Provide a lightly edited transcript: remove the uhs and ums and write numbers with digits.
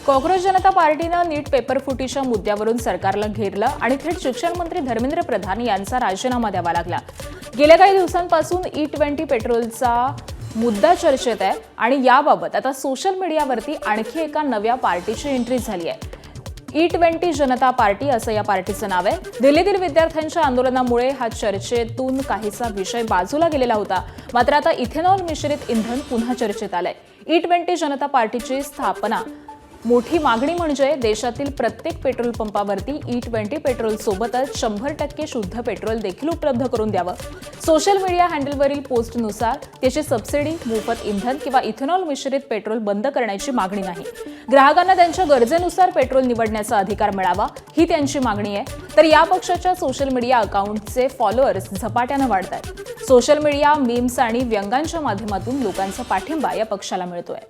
काँग्रेस जनता पार्टीनं नीट पेपर फुटीच्या मुद्द्यावरून सरकारला घेरलं आणि थेट शिक्षण मंत्री धर्मेंद्र प्रधान यांचा राजीनामा द्यावा लागला। गेल्या काही दिवसांपासून E20 पेट्रोलचा मुद्दा चर्चेत आहे आणि याबाबत आता सोशल मीडियावरती आणखी एका नव्या पार्टीची एंट्री झाली आहे। E20 जनता पार्टी असं या पार्टीचं नाव आहे। दिल्लीतील विद्यार्थ्यांच्या आंदोलनामुळे हा चर्चेतून काहीसा विषय बाजूला गेलेला होता, मात्र आता इथेनॉल मिश्रित इंधन पुन्हा चर्चेत आलंय। E20 जनता पार्टीची स्थापना मोठी मागणी म्हणजे देशातील प्रत्येक पेट्रोल पंपावरती E20 पेट्रोल सोबतच 100% शुद्ध पेट्रोल देखील उपलब्ध करून द्यावं। सोशल मीडिया हँडलवरील पोस्टनुसार त्याची सबसिडी, मोफत इंधन किंवा इथेनॉल मिश्रित पेट्रोल बंद करण्याची मागणी नाही। ग्राहकांना त्यांच्या गरजेनुसार पेट्रोल निवडण्याचा अधिकार मिळावा ही त्यांची मागणी आहे। तर या पक्षाच्या सोशल मीडिया अकाउंटचे फॉलोअर्स झपाट्याने वाढत आहेत। सोशल मीडिया मीम्स आणि व्यंगांच्या माध्यमातून लोकांचा पाठिंबा या पक्षाला मिळतोय।